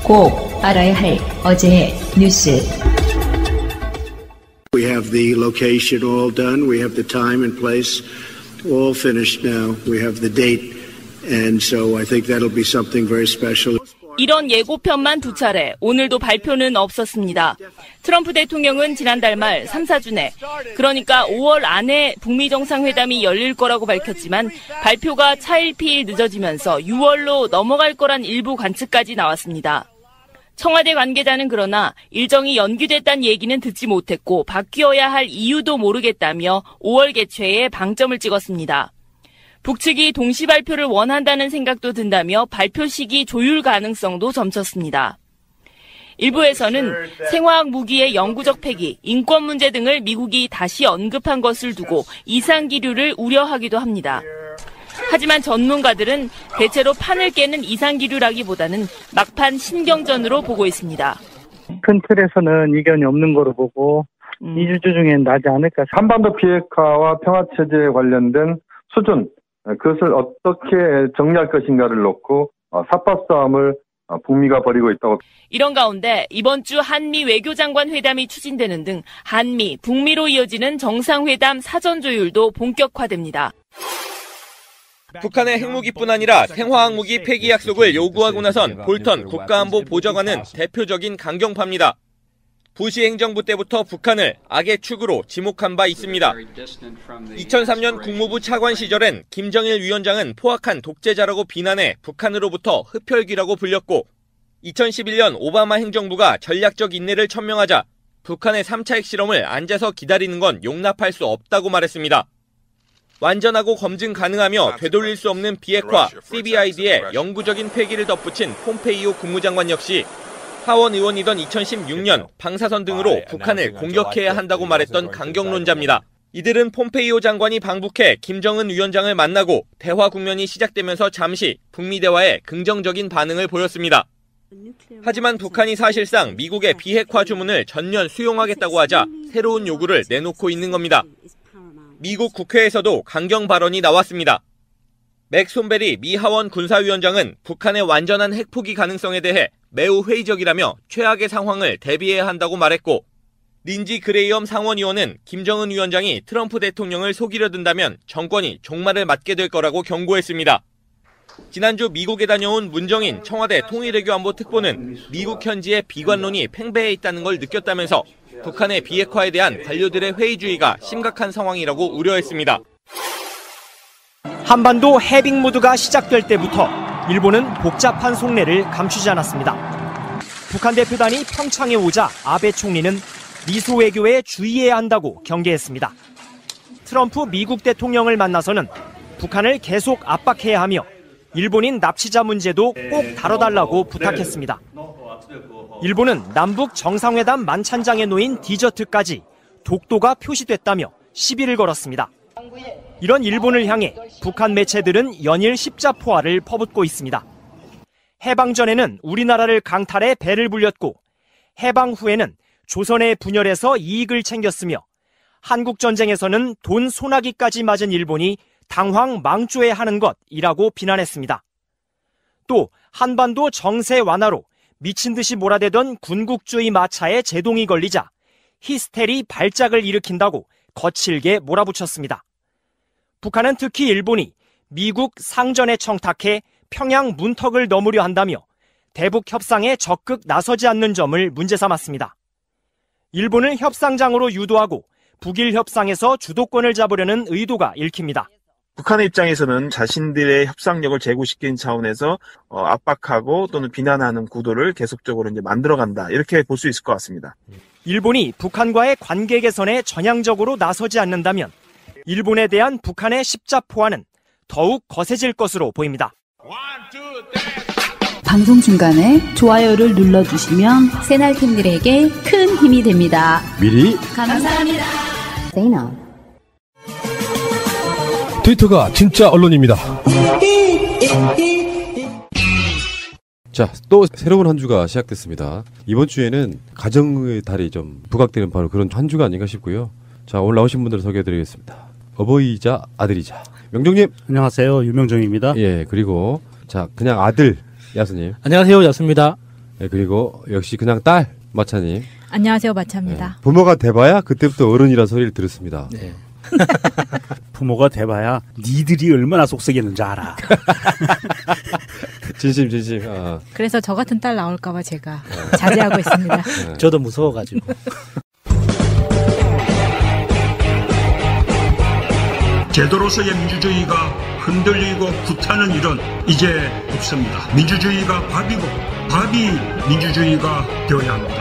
꼭 알아야 할 어제의 뉴스. We have the location all done. We have the time and place all finished now. We have the date. And so I think that'll be something very special. 이런 예고편만 2차례, 오늘도 발표는 없었습니다. 트럼프 대통령은 지난달 말 3, 4주 내, 그러니까 5월 안에 북미 정상회담이 열릴 거라고 밝혔지만 발표가 차일피일 늦어지면서 6월로 넘어갈 거란 일부 관측까지 나왔습니다. 청와대 관계자는 그러나 일정이 연기됐다는 얘기는 듣지 못했고 바뀌어야 할 이유도 모르겠다며 5월 개최에 방점을 찍었습니다. 북측이 동시 발표를 원한다는 생각도 든다며 발표 시기 조율 가능성도 점쳤습니다. 일부에서는 생화학 무기의 영구적 폐기, 인권 문제 등을 미국이 다시 언급한 것을 두고 이상기류를 우려하기도 합니다. 하지만 전문가들은 대체로 판을 깨는 이상기류라기보다는 막판 신경전으로 보고 있습니다. 큰 틀에서는 이견이 없는 거로 보고 2주 중엔 나지 않을까. 한반도 비핵화와 평화체제에 관련된 수준, 그것을 어떻게 정리할 것인가를 놓고 삿바싸움을 북미가 벌이고 있다고. 이런 가운데 이번 주 한미 외교장관 회담이 추진되는 등 한미, 북미로 이어지는 정상회담 사전 조율도 본격화됩니다. 북한의 핵무기뿐 아니라 생화학 무기 폐기 약속을 요구하고 나선 볼턴 국가안보 보좌관은 대표적인 강경파입니다. 부시 행정부 때부터 북한을 악의 축으로 지목한 바 있습니다. 2003년 국무부 차관 시절엔 김정일 위원장은 포악한 독재자라고 비난해 북한으로부터 흡혈귀라고 불렸고 2011년 오바마 행정부가 전략적 인내를 천명하자 북한의 3차 핵실험을 앉아서 기다리는 건 용납할 수 없다고 말했습니다. 완전하고 검증 가능하며 되돌릴 수 없는 비핵화 CBID에 영구적인 폐기를 덧붙인 폼페이오 국무장관 역시 하원 의원이던 2016년 방사선 등으로 북한을 공격해야 한다고 말했던 강경론자입니다. 이들은 폼페이오 장관이 방북해 김정은 위원장을 만나고 대화 국면이 시작되면서 잠시 북미 대화에 긍정적인 반응을 보였습니다. 하지만 북한이 사실상 미국의 비핵화 주문을 전면 수용하겠다고 하자 새로운 요구를 내놓고 있는 겁니다. 미국 국회에서도 강경 발언이 나왔습니다. 맥 솜베리 미 하원 군사위원장은 북한의 완전한 핵포기 가능성에 대해 매우 회의적이라며 최악의 상황을 대비해야 한다고 말했고 린지 그레이엄 상원의원은 김정은 위원장이 트럼프 대통령을 속이려 든다면 정권이 종말을 맞게 될 거라고 경고했습니다. 지난주 미국에 다녀온 문정인 청와대 통일외교안보 특보는 미국 현지의 비관론이 팽배해 있다는 걸 느꼈다면서 북한의 비핵화에 대한 관료들의 회의주의가 심각한 상황이라고 우려했습니다. 한반도 해빙 모드가 시작될 때부터 일본은 복잡한 속내를 감추지 않았습니다. 북한 대표단이 평창에 오자 아베 총리는 미소 외교에 주의해야 한다고 경계했습니다. 트럼프 미국 대통령을 만나서는 북한을 계속 압박해야 하며 일본인 납치자 문제도 꼭 다뤄달라고 부탁했습니다. 일본은 남북 정상회담 만찬장에 놓인 디저트까지 독도가 표시됐다며 시비를 걸었습니다. 이런 일본을 향해 북한 매체들은 연일 십자포화를 퍼붓고 있습니다. 해방 전에는 우리나라를 강탈해 배를 불렸고 해방 후에는 조선의 분열에서 이익을 챙겼으며 한국전쟁에서는 돈 소나기까지 맞은 일본이 당황 망조해 하는 것이라고 비난했습니다. 또 한반도 정세 완화로 미친 듯이 몰아대던 군국주의 마차에 제동이 걸리자 히스테리 발작을 일으킨다고 거칠게 몰아붙였습니다. 북한은 특히 일본이 미국 상전에 청탁해 평양 문턱을 넘으려 한다며 대북 협상에 적극 나서지 않는 점을 문제 삼았습니다. 일본을 협상장으로 유도하고 북일 협상에서 주도권을 잡으려는 의도가 읽힙니다. 북한의 입장에서는 자신들의 협상력을 제고시키는 차원에서 압박하고 또는 비난하는 구도를 계속적으로 이제 만들어간다 이렇게 볼 수 있을 것 같습니다. 일본이 북한과의 관계 개선에 전향적으로 나서지 않는다면 일본에 대한 북한의 십자포화는 더욱 거세질 것으로 보입니다. 방송 중간에 좋아요를 눌러주시면 새날팀들에게 큰 힘이 됩니다. 미리 감사합니다. 트위터가 진짜 언론입니다. 자, 또 새로운 한 주가 시작됐습니다. 이번 주에는 가정의 달이 좀 부각되는 바로 그런 한 주가 아닌가 싶고요. 자, 오늘 나오신 분들을 소개해드리겠습니다. 어버이자 아들이자 명정님. 안녕하세요, 유명정입니다. 예, 그리고 자 그냥 아들 야수님. 안녕하세요, 야수입니다. 네, 그리고 역시 그냥 딸 마차님. 안녕하세요, 마차입니다. 네. 부모가 돼봐야 그때부터 어른이라 소리를 들었습니다. 네. 부모가 돼봐야 니들이 얼마나 속썩이는지 알아. 진심. 그래서 저 같은 딸 나올까봐 제가 자제하고 있습니다. 네. 저도 무서워가지고. 제도로서의 민주주의가 흔들리고 구타는 일은 이제 없습니다. 민주주의가 밥이고 밥이 민주주의가 되어야 합니다.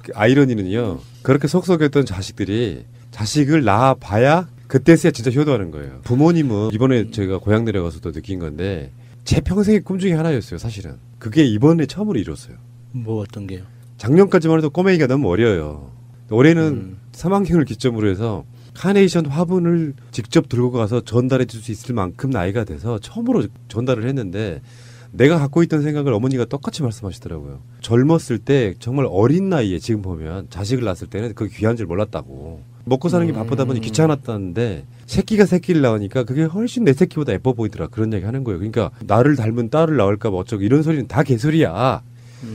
그 아이러니는요. 그렇게 속썩였던 자식들이 자식을 낳아봐야 그때서야 진짜 효도하는 거예요. 부모님은 이번에 제가 고향 내려가서도 느낀 건데 제 평생의 꿈 중에 하나였어요. 사실은. 그게 이번에 처음으로 이뤘어요. 뭐 어떤 게요? 작년까지만 해도 꼬맹이가 너무 어려요. 올해는 3학년을 기점으로 해서 카네이션 화분을 직접 들고 가서 전달해 줄 수 있을 만큼 나이가 돼서 처음으로 전달을 했는데 내가 갖고 있던 생각을 어머니가 똑같이 말씀하시더라고요. 젊었을 때 정말 어린 나이에 지금 보면 자식을 낳았을 때는 그게 귀한 줄 몰랐다고. 먹고 사는 게 바쁘다 보니 귀찮았다는데 새끼가 새끼를 낳으니까 그게 훨씬 내 새끼보다 예뻐 보이더라. 그런 얘기 하는 거예요. 그러니까 나를 닮은 딸을 낳을까 봐 어쩌고 이런 소리는 다 개소리야.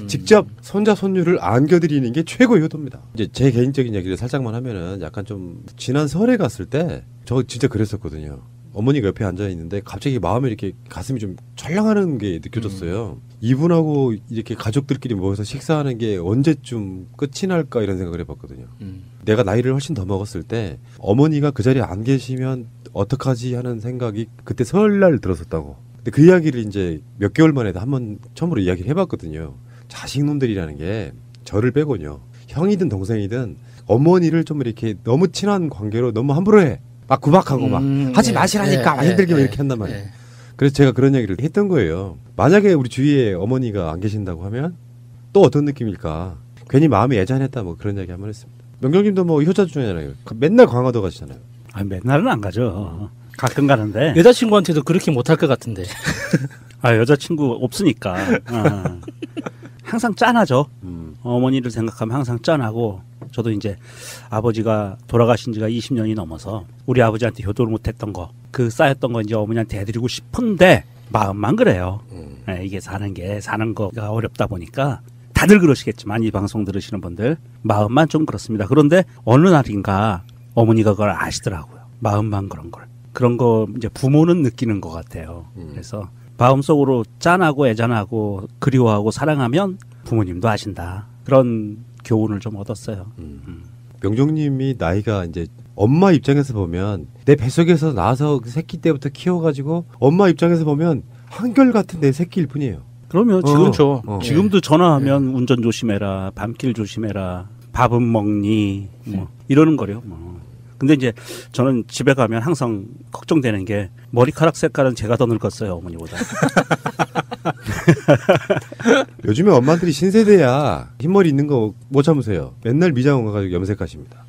직접 손자 손녀를 안겨드리는 게 최고의 효도입니다. 이제 제 개인적인 얘기를 살짝만 하면은 약간 좀 지난 설에 갔을 때 저 진짜 그랬었거든요. 어머니가 옆에 앉아 있는데 갑자기 마음에 이렇게 가슴이 좀 철렁하는 게 느껴졌어요. 이분하고 이렇게 가족들끼리 모여서 식사하는 게 언제쯤 끝이 날까 이런 생각을 해봤거든요. 내가 나이를 훨씬 더 먹었을 때 어머니가 그 자리에 안 계시면 어떡하지 하는 생각이 그때 설날 들었었다고. 근데 그 이야기를 이제 몇 개월 만에 한 번 처음으로 이야기를 해봤거든요. 자식놈들이라는 게 저를 빼고요. 형이든 동생이든 어머니를 좀 이렇게 너무 친한 관계로 너무 함부로 해. 막 구박하고 막 하지 마시라니까 막 힘들게 이렇게 한단 말이에요. 그래서 제가 그런 얘기를 했던 거예요. 만약에 우리 주위에 어머니가 안 계신다고 하면 또 어떤 느낌일까. 괜히 마음이 애잔했다 뭐 그런 얘기 한번 했습니다. 명경님도 뭐 효자 중이잖아요. 맨날 강화도 가시잖아요. 아니, 맨날은 안 가죠. 가끔 가는데. 여자친구한테도 그렇게 못할 것 같은데. 아, 여자친구 없으니까. 항상 짠하죠. 어머니를 생각하면 항상 짠하고, 저도 이제 아버지가 돌아가신 지가 20년이 넘어서 우리 아버지한테 효도를 못했던 거, 그 쌓였던 거 이제 어머니한테 해드리고 싶은데 마음만 그래요. 네, 이게 사는 거가 어렵다 보니까 다들 그러시겠지만 이 방송 들으시는 분들 마음만 좀 그렇습니다. 그런데 어느 날인가 어머니가 그걸 아시더라고요. 마음만 그런 거 이제 부모는 느끼는 것 같아요. 그래서 마음속으로 짠하고 애잔하고 그리워하고 사랑하면 부모님도 아신다. 그런 교훈을 좀 얻었어요. 명종님이 나이가 이제 엄마 입장에서 보면 내 뱃속에서 나와서 새끼 때부터 키워가지고 엄마 입장에서 보면 한결같은 내 새끼일 뿐이에요. 그러면 지금 지금도 전화하면 운전 조심해라, 밤길 조심해라, 밥은 먹니, 뭐 이러는 거래요. 뭐. 근데 이제 저는 집에 가면 항상 걱정되는 게 머리카락 색깔은 제가 더 늙었어요, 어머니보다. 요즘에 엄마들이 신세대야. 흰머리 있는 거 못 참으세요. 맨날 미장원 가가지고 염색하십니다.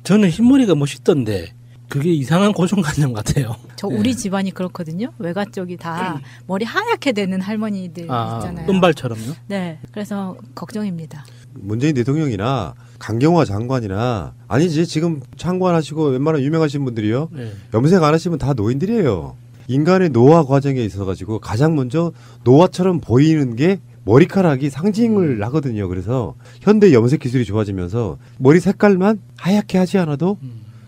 저는 흰머리가 멋있던데 그게 이상한 고정관념 같아요. 저 우리 집안이 그렇거든요. 외가 쪽이 다 머리 하얗게 되는 할머니들 있잖아요. 은발처럼요? 네. 그래서 걱정입니다. 문재인 대통령이나 강경화 장관이나 아니지 지금 장관하시고 웬만한 유명하신 분들이요. 염색 안 하시면 다 노인들이에요. 인간의 노화 과정에 있어가지고 가장 먼저 노화처럼 보이는 게 머리카락이 상징을 하거든요. 그래서 현대 염색 기술이 좋아지면서 머리 색깔만 하얗게 하지 않아도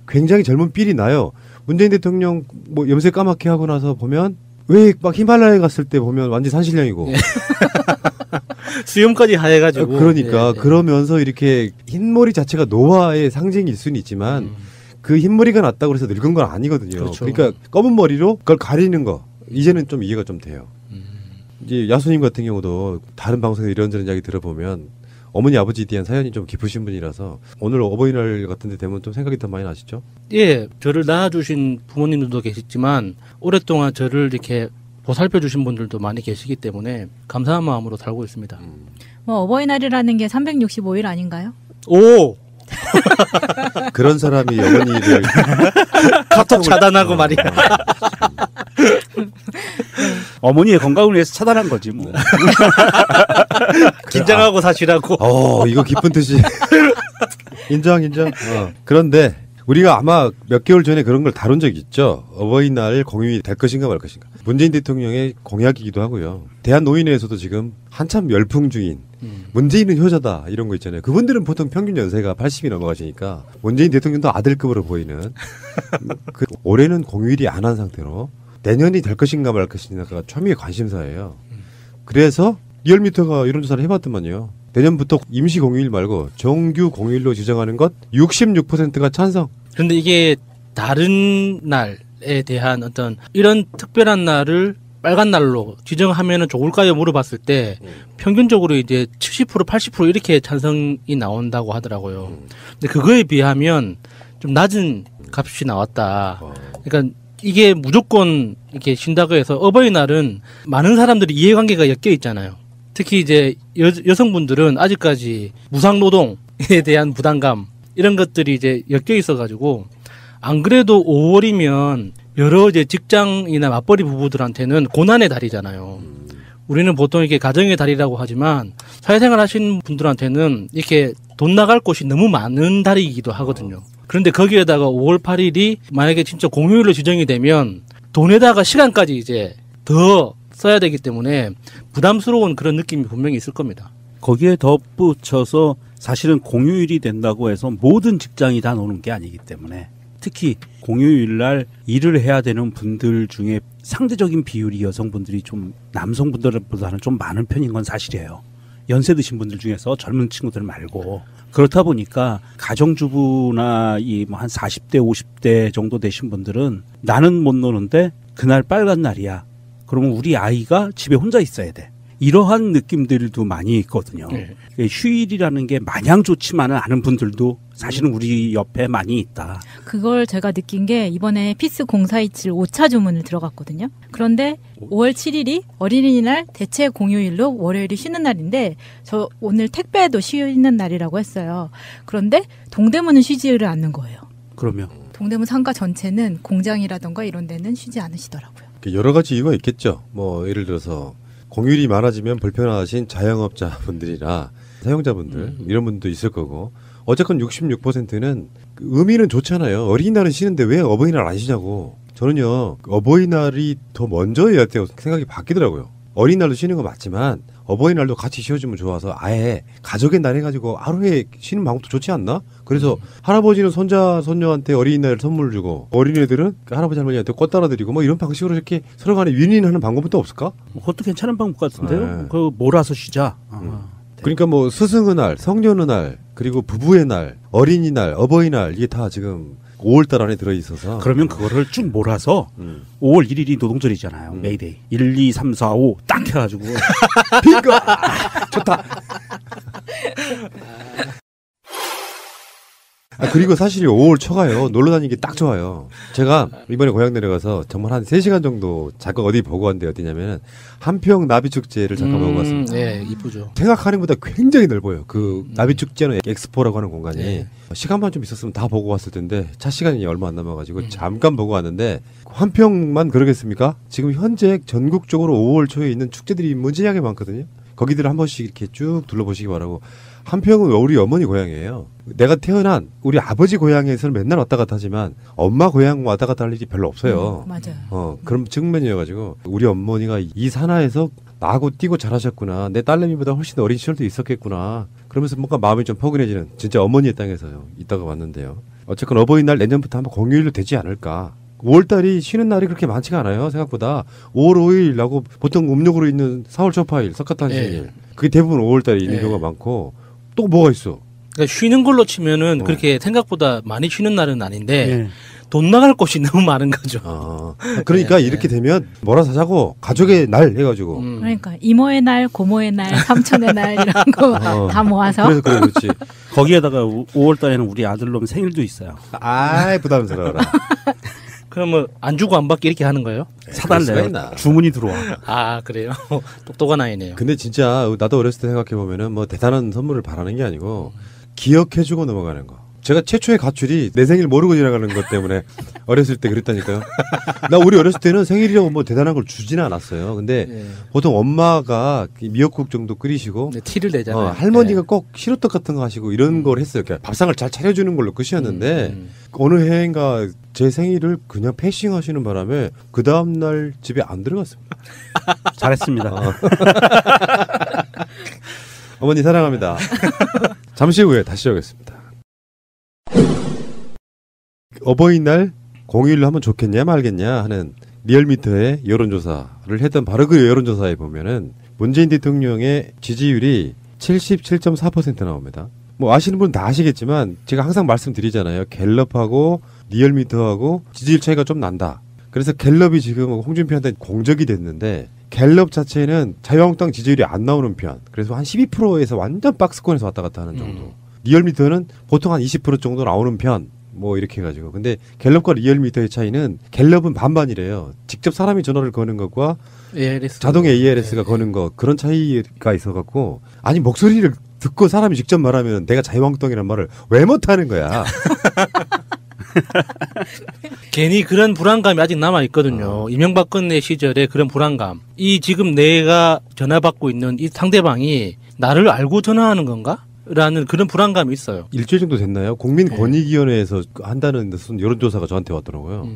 굉장히 젊은 삘이 나요. 문재인 대통령 뭐 염색 까맣게 하고 나서 보면 왜 막 히말라야 갔을 때 보면 완전 산신령이고 수염까지 하얘가지고 그러니까 그러면서 이렇게 흰머리 자체가 노화의 상징일 수는 있지만 그 흰머리가 났다고 해서 늙은 건 아니거든요. 그렇죠. 그러니까 검은 머리로 그걸 가리는 거 이제는 좀 이해가 좀 돼요. 이제 야수님 같은 경우도 다른 방송에서 이런저런 이야기 들어보면 어머니 아버지에 대한 사연이 좀 깊으신 분이라서 오늘 어버이날 같은 데 되면 좀 생각이 더 많이 나시죠? 예, 저를 낳아주신 부모님들도 계시지만 오랫동안 저를 이렇게 보살펴주신 분들도 많이 계시기 때문에 감사한 마음으로 살고 있습니다. 뭐 어버이날이라는 게 365일 아닌가요? 오! 그런 사람이 어머니를 카톡 차단하고 말이야. 어머니의 건강을 위해서 차단한 거지 뭐. 긴장하고 사시라고. 이거 깊은 뜻이. 인정. 그런데 우리가 아마 몇 개월 전에 그런 걸 다룬 적이 있죠. 어버이날 공휴일 될 것인가 말 것인가. 문재인 대통령의 공약이기도 하고요. 대한노인회에서도 지금 한참 열풍 중인 문재인은 효자다 이런 거 있잖아요. 그분들은 보통 평균 연세가 80이 넘어가시니까 문재인 대통령도 아들급으로 보이는 올해는 공휴일이 안 한 상태로 내년이 될 것인가 말 것인가가 초미의 관심사예요. 그래서 리얼미터가 이런 조사를 해봤더만요. 내년부터 임시 공휴일 말고 정규 공휴일로 지정하는 것 66%가 찬성. 그런데 이게 다른 날에 대한 어떤 이런 특별한 날을 빨간 날로 지정하면은 좋을까요? 물어봤을 때 평균적으로 이제 70% 80% 이렇게 찬성이 나온다고 하더라고요. 근데 그거에 비하면 좀 낮은 값이 나왔다. 그러니까 이게 무조건 이렇게 쉰다고 해서 어버이날은 많은 사람들이 이해관계가 엮여 있잖아요. 특히 이제 여성분들은 아직까지 무상노동에 대한 부담감 이런 것들이 이제 엮여 있어가지고 안 그래도 5월이면 여러 이제 직장이나 맞벌이 부부들한테는 고난의 달이잖아요. 우리는 보통 이렇게 가정의 달이라고 하지만 사회생활 하시는 분들한테는 이렇게 돈 나갈 곳이 너무 많은 달이기도 하거든요. 그런데 거기에다가 5월 8일이 만약에 진짜 공휴일로 지정이 되면 돈에다가 시간까지 이제 더 써야 되기 때문에 부담스러운 그런 느낌이 분명히 있을 겁니다. 거기에 덧붙여서 사실은 공휴일이 된다고 해서 모든 직장이 다 노는 게 아니기 때문에 특히 공휴일 날 일을 해야 되는 분들 중에 상대적인 비율이 여성분들이 좀 남성분들보다는 좀 많은 편인 건 사실이에요. 연세 드신 분들 중에서 젊은 친구들 말고. 그렇다 보니까 가정주부나 이 뭐 한 40대 50대 정도 되신 분들은 나는 못 노는데 그날 빨간 날이야. 그러면 우리 아이가 집에 혼자 있어야 돼. 이러한 느낌들도 많이 있거든요. 네. 휴일이라는 게 마냥 좋지만은 않은 분들도 사실은 우리 옆에 많이 있다. 그걸 제가 느낀 게 이번에 피스 0427 5차 주문을 들어갔거든요. 그런데 5월 7일이 어린이날 대체 공휴일로 월요일이 쉬는 날인데 저 오늘 택배도 쉬는 날이라고 했어요. 그런데 동대문은 쉬지를 않는 거예요. 그러면? 동대문 상가 전체는 공장이라던가 이런 데는 쉬지 않으시더라고요. 여러 가지 이유가 있겠죠. 뭐 예를 들어서 공휴일이 많아지면 불편하신 자영업자분들이나 사용자분들 이런 분도 있을 거고 어쨌건 66%는 의미는 좋잖아요. 어린이날은 쉬는데 왜 어버이날 안 쉬냐고. 저는요 어버이날이 더 먼저여야 돼요 생각이 바뀌더라고요. 어린이날도 쉬는 거 맞지만 어버이날도 같이 쉬어주면 좋아서 아예 가족의 날 해가지고 하루에 쉬는 방법도 좋지 않나? 그래서 할아버지는 손자 손녀한테 어린이날 선물 주고 어린애들은 할아버지 할머니한테 꽃 따라드리고 뭐 이런 방식으로 이렇게 서로 간에 윈윈하는 방법은 또 없을까? 그것도 괜찮은 방법 같은데요. 네. 그 몰아서 쉬자. 그러니까 뭐 스승의 날, 성년의 날, 그리고 부부의 날, 어린이날, 어버이날 이게 다 지금 5월달 안에 들어있어서 그러면 그거를 쭉 몰아서 5월 1일이 노동절이잖아요. 메이데이 1, 2, 3, 4, 5 딱 해가지고 빙고 좋다. 그리고 사실 5월 초가요 놀러 다니기 딱 좋아요. 제가 이번에 고향 내려가서 정말 한 3시간 정도 잠깐 어디 보고 왔는데 어디냐면은 한평 나비축제를 잠깐 보고 왔습니다. 네, 이쁘죠. 생각하는 것보다 굉장히 넓어요. 그 나비축제는 엑스포라고 하는 공간이 네. 시간만 좀 있었으면 다 보고 왔을 텐데 차 시간이 얼마 안 남아가지고 잠깐 보고 왔는데 한평만 그러겠습니까? 지금 현재 전국적으로 5월 초에 있는 축제들이 무지하게 많거든요. 거기들을 한 번씩 이렇게 쭉 둘러보시기 바라고. 한평은 우리 어머니 고향이에요. 내가 태어난 우리 아버지 고향에서는 맨날 왔다 갔다 하지만 엄마 고향 왔다 갔다 할 일이 별로 없어요. 맞아요. 그런 측면이어가지고 우리 어머니가 이 산하에서 나고 뛰고 자라셨구나. 내 딸내미보다 훨씬 어린 시절도 있었겠구나. 그러면서 뭔가 마음이 좀 포근해지는 진짜 어머니의 땅에서요. 있다가 왔는데요. 어쨌건 어버이날 내년부터 한번 공휴일로 되지 않을까. 5월달이 쉬는 날이 그렇게 많지가 않아요. 생각보다 5월 5일하고 보통 음력으로 있는 4월 초파일, 석가탄신일 네. 그게 대부분 5월달에 있는 경우가 많고 또 뭐가 있어? 그러니까 쉬는 걸로 치면은 그렇게 생각보다 많이 쉬는 날은 아닌데 돈 나갈 곳이 너무 많은 거죠. 그러니까 이렇게 되면 뭐라 사자고 가족의 날 해가지고. 그러니까 이모의 날, 고모의 날, 삼촌의 날 이런 거 다 모아서. 그래서 그렇지. 거기에다가 5월달에는 우리 아들놈 생일도 있어요. 아이 부담스러워라. 그럼 뭐 안 주고 안 받기 이렇게 하는 거예요? 사달래요. 주문이 들어와. 아 그래요? 똑똑한 아이네요. 근데 진짜 나도 어렸을 때 생각해 보면은 뭐 대단한 선물을 바라는 게 아니고 기억해주고 넘어가는 거. 제가 최초의 가출이 내 생일 모르고 지나가는 것 때문에 어렸을 때 그랬다니까요. 나 우리 어렸을 때는 생일이라고 뭐 대단한 걸 주지는 않았어요. 근데 네. 보통 엄마가 미역국 정도 끓이시고 네, 티를 내잖아요. 할머니가 꼭 시루떡 같은 거 하시고 이런 걸 했어요. 그러니까 밥상을 잘 차려주는 걸로 끝이었는데 어느 해인가 제 생일을 그냥 패싱하시는 바람에 그 다음날 집에 안 들어갔습니다. 잘했습니다. 어머니 사랑합니다. 잠시 후에 다시 오겠습니다. 어버이날 공휴일로 하면 좋겠냐 말겠냐 하는 리얼미터의 여론조사를 했던 바로 그 여론조사에 보면은 문재인 대통령의 지지율이 77.4% 나옵니다. 뭐 아시는 분은 다 아시겠지만 제가 항상 말씀드리잖아요. 갤럽하고 리얼미터하고 지지율 차이가 좀 난다. 그래서 갤럽이 지금 홍준표한테 공적이 됐는데 갤럽 자체는 자유한국당 지지율이 안 나오는 편. 그래서 한 12%에서 완전 박스권에서 왔다 갔다 하는 정도. 리얼미터는 보통 한 20% 정도 나오는 편. 뭐 이렇게 해가지고. 근데 갤럽과 리얼미터의 차이는 갤럽은 반반이래요. 직접 사람이 전화를 거는 것과 ARS. 자동 ARS가 거는 것 그런 차이가 있어갖고 아니 목소리를 듣고 사람이 직접 말하면 내가 자유한국당이라는 말을 왜 못하는 거야. 괜히 그런 불안감이 아직 남아 있거든요. 이명박근혜 시절에 그런 불안감. 이 지금 내가 전화 받고 있는 이 상대방이 나를 알고 전화하는 건가? 라는 그런 불안감이 있어요. 일주일 정도 됐나요? 국민권익위원회에서 한다는 무슨 여론조사가 저한테 왔더라고요.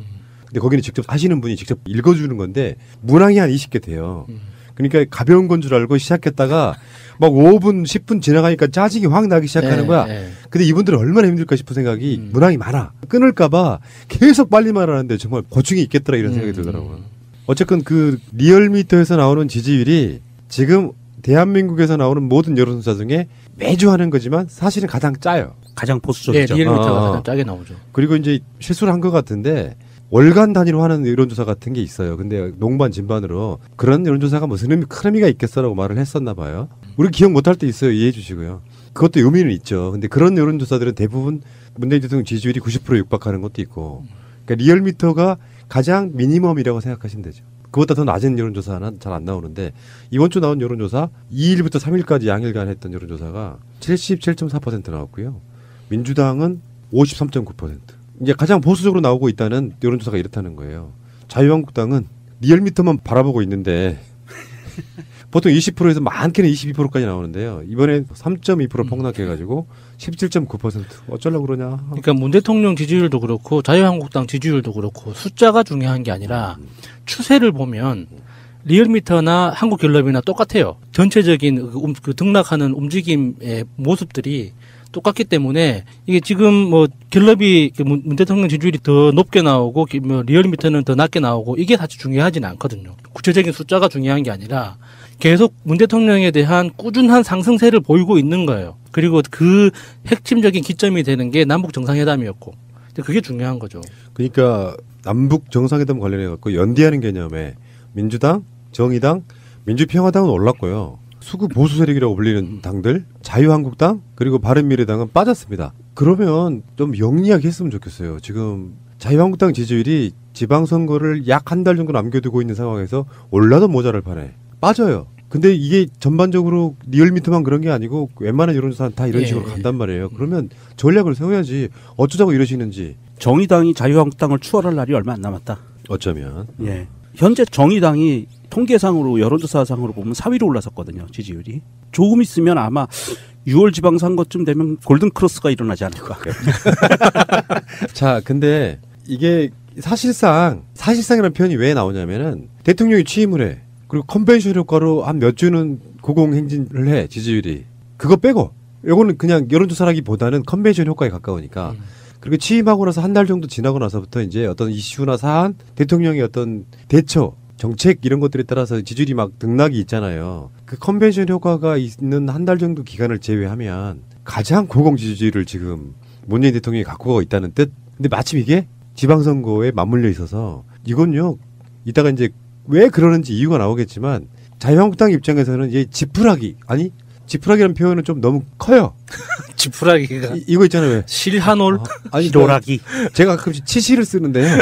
근데 거기는 직접 하시는 분이 직접 읽어주는 건데 문항이 한 20개 돼요. 그러니까 가벼운 건 줄 알고 시작했다가 막 5분, 10분 지나가니까 짜증이 확 나기 시작하는 거야. 근데 이분들은 얼마나 힘들까 싶은 생각이 문항이 많아. 끊을까봐 계속 빨리 말하는데 정말 고충이 있겠더라 이런 생각이 들더라고요. 어쨌건 그 리얼미터에서 나오는 지지율이 지금 대한민국에서 나오는 모든 여론조사 중에 매주 하는 거지만 사실은 가장 짜요. 가장 보수적이죠. 네, 리얼미터가 가장 짜게 나오죠. 그리고 이제 실수를 한 것 같은데 월간 단위로 하는 여론조사 같은 게 있어요. 근데 농반 진반으로 그런 여론조사가 무슨 큰 의미가 있겠어라고 말을 했었나 봐요. 우리 기억 못할 때 있어요. 이해해 주시고요. 그것도 의미는 있죠. 근데 그런 여론조사들은 대부분 문재인 대통령 지지율이 90% 육박하는 것도 있고 그러니까 리얼미터가 가장 미니멈이라고 생각하시면 되죠. 그것보다 더 낮은 여론조사는 잘 안 나오는데 이번 주 나온 여론조사 2일부터 3일까지 양일간 했던 여론조사가 77.4% 나왔고요. 민주당은 53.9%. 이제 가장 보수적으로 나오고 있다는 여론조사가 이렇다는 거예요. 자유한국당은 리얼미터만 바라보고 있는데 보통 20%에서 많게는 22%까지 나오는데요. 이번에 3.2% 폭락해가지고 17.9%. 어쩌려고 그러냐. 그러니까 문 대통령 지지율도 그렇고 자유한국당 지지율도 그렇고 숫자가 중요한 게 아니라 추세를 보면 리얼미터나 한국갤럽이나 똑같아요. 전체적인 그 등락하는 움직임의 모습들이 똑같기 때문에 이게 지금 뭐 갤럽이 문 대통령 지지율이 더 높게 나오고 뭐 리얼미터는 더 낮게 나오고 이게 사실 중요하지는 않거든요. 구체적인 숫자가 중요한 게 아니라 계속 문 대통령에 대한 꾸준한 상승세를 보이고 있는 거예요. 그리고 그 핵심적인 기점이 되는 게 남북 정상회담이었고 그게 중요한 거죠. 그러니까 남북 정상회담 관련해 갖고 연대하는 개념에 민주당, 정의당, 민주평화당은 올랐고요. 수구 보수 세력이라고 불리는 당들, 자유한국당 그리고 바른미래당은 빠졌습니다. 그러면 좀 영리하게 했으면 좋겠어요. 지금 자유한국당 지지율이 지방선거를 약 한 달 정도 남겨두고 있는 상황에서 올라도 모자랄 판에 빠져요. 근데 이게 전반적으로 리얼미터만 그런 게 아니고 웬만한 여론조사는 다 이런 식으로 간단 말이에요. 그러면 전략을 세워야지 어쩌자고 이러시는지. 정의당이 자유한국당을 추월할 날이 얼마 안 남았다. 어쩌면. 예. 현재 정의당이 통계상으로 여론조사상으로 보면 4위로 올라섰거든요. 지지율이. 조금 있으면 아마 6월 지방선거쯤 되면 골든크로스가 일어나지 않을까. 자, 근데 이게 사실상이라는 표현이 왜 나오냐면은 대통령이 취임을 해. 그리고 컨벤션 효과로 한 몇 주는 고공행진을 해, 지지율이. 그거 빼고. 요거는 그냥 여론조사라기보다는 컨벤션 효과에 가까우니까. 그리고 취임하고 나서 한 달 정도 지나고 나서부터 이제 어떤 이슈나 사안, 대통령의 어떤 대처, 정책 이런 것들에 따라서 지지율이 막 등락이 있잖아요. 그 컨벤션 효과가 있는 한 달 정도 기간을 제외하면 가장 고공 지지율을 지금 문재인 대통령이 갖고 가고 있다는 뜻. 근데 마침 이게 지방선거에 맞물려 있어서 이건요, 이따가 이제 왜 그러는지 이유가 나오겠지만 자유한국당 입장에서는 이게 지푸라기라는 표현은 좀 너무 커요. 지푸라기가 이거 있잖아요. 실한올 히로라기. 제가 가끔씩 치실을 쓰는데요.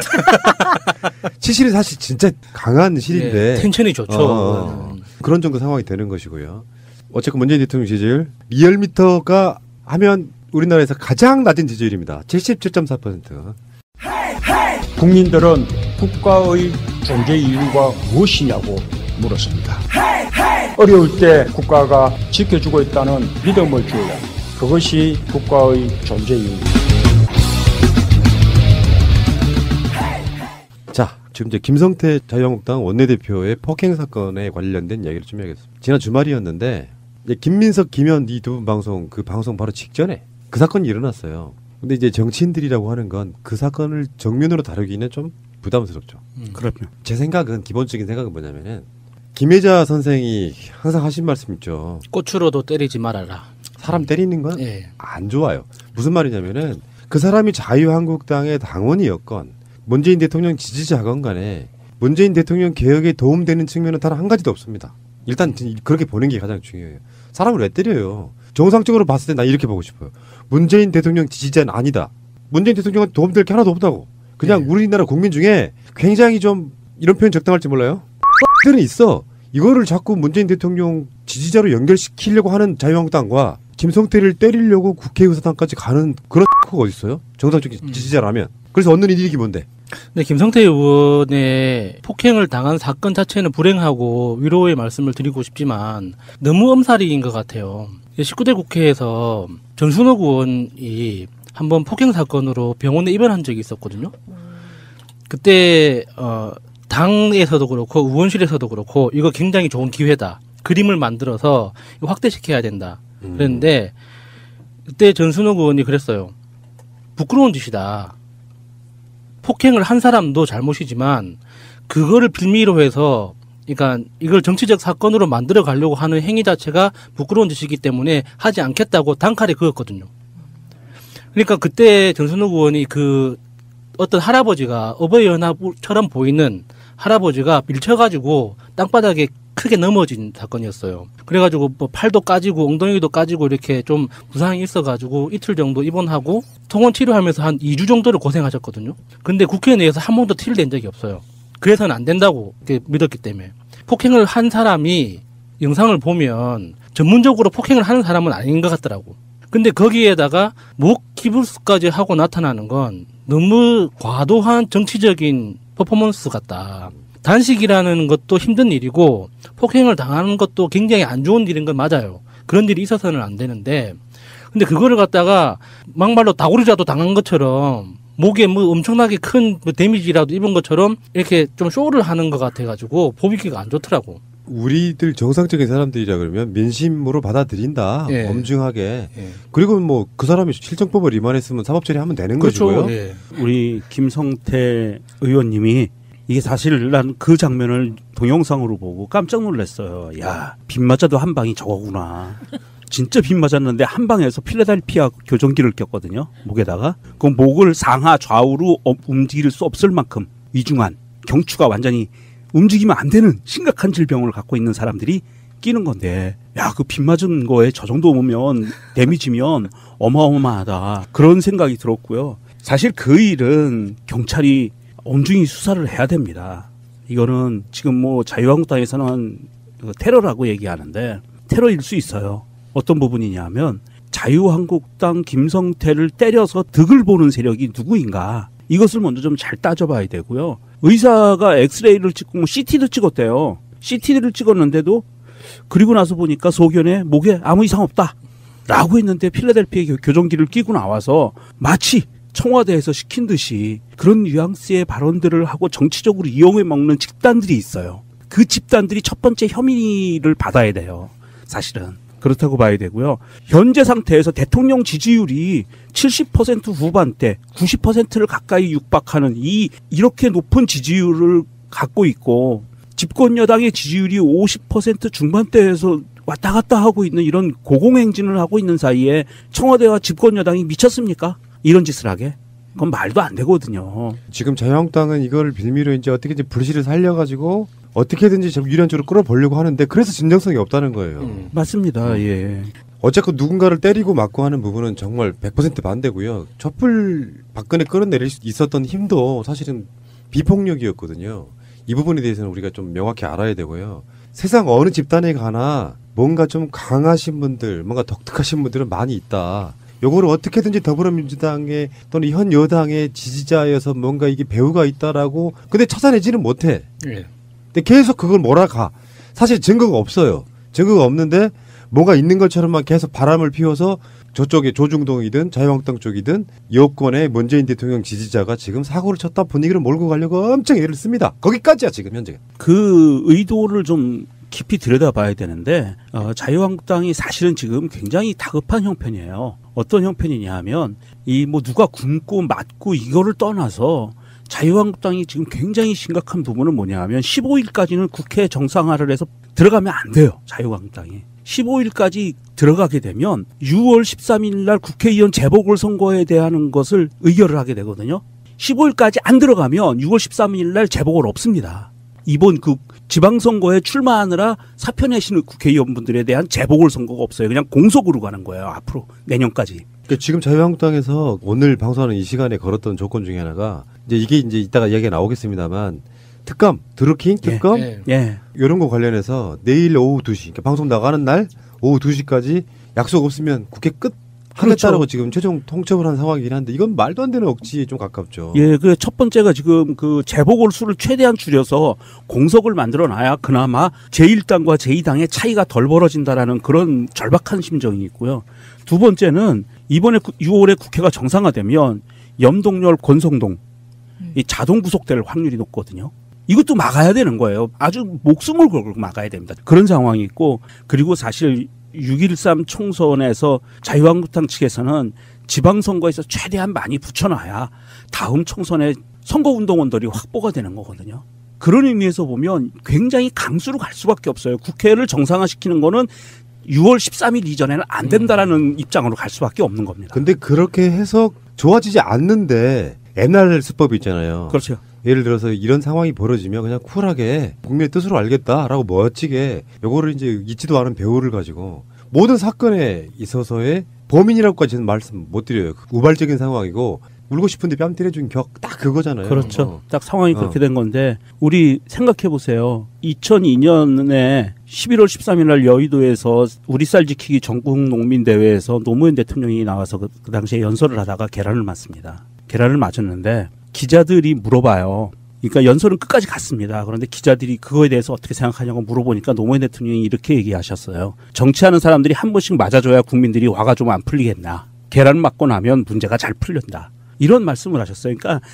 치실이 사실 진짜 강한 실인데 텐션이 좋죠. 그런 정도 상황이 되는 것이고요. 어쨌건 문재인 대통령 지지율 리얼미터가 하면 우리나라에서 가장 낮은 지지율입니다. 77.4%. 국민들은 국가의 존재 이유가 무엇이냐고 물었습니다. 어려울 때 국가가 지켜주고 있다는 믿음을 주어야 그것이 국가의 존재 이유입니다. 자, 지금 이제 김성태 자유한국당 원내대표의 폭행 사건에 관련된 이야기를 좀 해야겠습니다. 지난 주말이었는데 이제 김민석, 김현 이 두 분 방송 그 방송 바로 직전에 그 사건이 일어났어요. 근데 이제 정치인들이라고 하는 건 그 사건을 정면으로 다루기는 좀 부담스럽죠. 그럼요. 제 생각은 기본적인 생각은 뭐냐면은 김혜자 선생이 항상 하신 말씀 있죠. 꽃으로도 때리지 말아라. 사람 때리는 건 안 좋아요. 무슨 말이냐면은 그 사람이 자유한국당의 당원이었건 문재인 대통령 지지자건 간에 문재인 대통령 개혁에 도움되는 측면은 단 한 가지도 없습니다. 일단 그렇게 보는 게 가장 중요해요. 사람을 왜 때려요? 정상적으로 봤을 때 나 이렇게 보고 싶어요. 문재인 대통령 지지자는 아니다. 문재인 대통령한테 도움될 게 하나도 없다고. 그냥 우리나라 국민 중에 굉장히 좀 이런 표현 적당할지 몰라요. 들은 있어. 이거를 자꾸 문재인 대통령 지지자로 연결시키려고 하는 자유한국당과 김성태를 때리려고 국회의사당까지 가는 그런 X가 어디 있어요? 정상적인 지지자라면. 그래서 얻는 이익이 뭔데? 네, 김성태 의원의 폭행을 당한 사건 자체는 불행하고 위로의 말씀을 드리고 싶지만 너무 엄살인 것 같아요. 19대 국회에서 전순옥 의원이 한번 폭행 사건으로 병원에 입원한 적이 있었거든요. 그때 당에서도 그렇고 의원실에서도 그렇고 이거 굉장히 좋은 기회다. 그림을 만들어서 확대시켜야 된다. 그랬는데 그때 전순옥 의원이 그랬어요. 부끄러운 짓이다. 폭행을 한 사람도 잘못이지만 그거를 빌미로 해서 그러니까 이걸 정치적 사건으로 만들어 가려고 하는 행위 자체가 부끄러운 짓이기 때문에 하지 않겠다고 단칼에 그었거든요. 그러니까 그때 전순옥 의원이 그 어떤 할아버지가 어버이 연합처럼 보이는 할아버지가 밀쳐가지고 땅바닥에 크게 넘어진 사건이었어요. 그래가지고 뭐 팔도 까지고 엉덩이도 까지고 이렇게 좀 부상이 있어가지고 이틀 정도 입원하고 통원 치료하면서 한 2주 정도를 고생하셨거든요. 근데 국회 내에서 한 번도 티를 낸 적이 없어요. 그래서는 안 된다고 믿었기 때문에. 폭행을 한 사람이 영상을 보면 전문적으로 폭행을 하는 사람은 아닌 것 같더라고. 근데 거기에다가 목 기부스까지 하고 나타나는 건 너무 과도한 정치적인 퍼포먼스 같다. 단식이라는 것도 힘든 일이고 폭행을 당하는 것도 굉장히 안 좋은 일인 건 맞아요. 그런 일이 있어서는 안 되는데 근데 그거를 갖다가 막말로 다구리라도 당한 것처럼 목에 뭐 엄청나게 큰 데미지라도 입은 것처럼 이렇게 좀 쇼를 하는 것 같아가지고 보기가 안 좋더라고. 우리들 정상적인 사람들이라 그러면 민심으로 받아들인다. 엄중하게. 그리고 뭐 그 사람이 실정법을 위반했으면 사법 처리하면 되는 거고요. 우리 김성태 의원님이 이게 사실 난 그 장면을 동영상으로 보고 깜짝 놀랐어요. 야, 빗 맞아도 한 방이 저거구나. 진짜 빗 맞았는데 한 방에서 필라델피아 교정기를 꼈거든요. 목에다가. 그 목을 상하 좌우로 움직일 수 없을 만큼 위중한 경추가 완전히 움직이면 안 되는 심각한 질병을 갖고 있는 사람들이 끼는 건데 야, 그 빗 맞은 거에 저 정도 오면 데미지면 어마어마하다. 그런 생각이 들었고요. 사실 그 일은 경찰이 엄중히 수사를 해야 됩니다. 이거는 지금 뭐 자유한국당에서는 테러라고 얘기하는데 테러일 수 있어요. 어떤 부분이냐면 자유한국당 김성태를 때려서 득을 보는 세력이 누구인가 이것을 먼저 좀 잘 따져봐야 되고요. 의사가 엑스레이를 찍고 뭐 CT도 찍었대요. CT를 찍었는데도 그리고 나서 보니까 소견에 목에 아무 이상 없다 라고 했는데 필라델피아 교정기를 끼고 나와서 마치 청와대에서 시킨 듯이 그런 뉘앙스의 발언들을 하고 정치적으로 이용해 먹는 집단들이 있어요. 그 집단들이 첫 번째 혐의를 받아야 돼요. 사실은. 그렇다고 봐야 되고요. 현재 상태에서 대통령 지지율이 70% 후반대, 90%를 가까이 육박하는 이렇게 높은 지지율을 갖고 있고 집권 여당의 지지율이 50% 중반대에서 왔다 갔다 하고 있는 이런 고공행진을 하고 있는 사이에 청와대와 집권 여당이 미쳤습니까? 이런 짓을 하게? 그건 말도 안 되거든요. 지금 자유한국당은 이걸 빌미로 이제 어떻게든지 불씨를 살려가지고 어떻게든지 유리한 쪽으로 끌어보려고 하는데 그래서 진정성이 없다는 거예요. 맞습니다. 예. 어쨌건 누군가를 때리고 맞고 하는 부분은 정말 100% 반대고요. 촛불 박근혜 끌어내릴 수 있었던 힘도 사실은 비폭력이었거든요. 이 부분에 대해서는 우리가 좀 명확히 알아야 되고요. 세상 어느 집단에 가나 뭔가 좀 강하신 분들, 뭔가 독특하신 분들은 많이 있다. 요거를 어떻게든지 더불어민주당의 또는 현 여당의 지지자여서 뭔가 이게 배후가 있다라고 근데 찾아내지는 못해. 예. 근데 계속 그걸 몰아가. 사실 증거가 없어요. 증거가 없는데 뭐가 있는 것처럼만 계속 바람을 피워서 저쪽에 조중동이든 자유한국당 쪽이든 여권의 문재인 대통령 지지자가 지금 사고를 쳤다 분위기를 몰고 가려고 엄청 애를 씁니다. 거기까지야 지금 현재. 그 의도를 좀 깊이 들여다봐야 되는데 자유한국당이 사실은 지금 굉장히 다급한 형편이에요. 어떤 형편이냐 하면 이 뭐 누가 굶고 맞고 이거를 떠나서 자유한국당이 지금 굉장히 심각한 부분은 뭐냐 하면 15일까지는 국회 정상화를 해서 들어가면 안 돼요. 자유한국당이. 15일까지 들어가게 되면 6월 13일 날 국회의원 재보궐선거에 대한 것을 의결을 하게 되거든요. 15일까지 안 들어가면 6월 13일 날 재보궐 없습니다. 이번 그 지방선거에 출마하느라 사표 내시는 국회의원분들에 대한 재보궐선거가 없어요. 그냥 공석으로 가는 거예요. 앞으로 내년까지. 그러니까 지금 자유한국당에서 오늘 방송하는 이 시간에 걸었던 조건 중에 하나가 이제 이따가 이야기가 나오겠습니다만 특검, 드루킹 특검 이런 거 관련해서 내일 오후 2시 그러니까 방송 나가는 날 오후 2시까지 약속 없으면 국회 끝 하겠다라고 지금 최종 통첩을 한 상황이긴 한데 이건 말도 안 되는 억지에 좀 가깝죠. 예, 그 첫 번째가 지금 그 재보궐 수를 최대한 줄여서 공석을 만들어 놔야 그나마 제1당과 제2당의 차이가 덜 벌어진다라는 그런 절박한 심정이 있고요. 두 번째는 이번에 6월에 국회가 정상화되면 염동열, 권성동 이 자동 구속될 확률이 높거든요. 이것도 막아야 되는 거예요. 아주 목숨을 걸고 막아야 됩니다. 그런 상황이 있고 그리고 사실 6.13 총선에서 자유한국당 측에서는 지방선거에서 최대한 많이 붙여놔야 다음 총선에 선거운동원들이 확보가 되는 거거든요. 그런 의미에서 보면 굉장히 강수로 갈 수밖에 없어요. 국회를 정상화시키는 거는 6월 13일 이전에는 안 된다라는 입장으로 갈 수밖에 없는 겁니다. 근데 그렇게 해서 좋아지지 않는데 옛날 수법이 있잖아요. 그렇죠. 예를 들어서 이런 상황이 벌어지면 그냥 쿨하게 국민의 뜻으로 알겠다라고 멋지게 요거를 이제 잊지도 않은 배우를 가지고 모든 사건에 있어서의 범인이라고까지는 말씀 못 드려요. 우발적인 상황이고 울고 싶은데 뺨 때려준 격 딱 그거잖아요. 그렇죠. 딱 상황이 그렇게 된 건데 우리 생각해 보세요. 2002년에 11월 13일 날 여의도에서 우리 쌀 지키기 전국 농민 대회에서 노무현 대통령이 나와서 그 당시에 연설을 하다가 계란을 맞습니다. 계란을 맞았는데 기자들이 물어봐요. 그러니까 연설은 끝까지 갔습니다. 그런데 기자들이 그거에 대해서 어떻게 생각하냐고 물어보니까 노무현 대통령이 이렇게 얘기하셨어요. 정치하는 사람들이 한 번씩 맞아줘야 국민들이 화가 좀 안 풀리겠나. 계란 맞고 나면 문제가 잘 풀린다. 이런 말씀을 하셨어요. 그러니까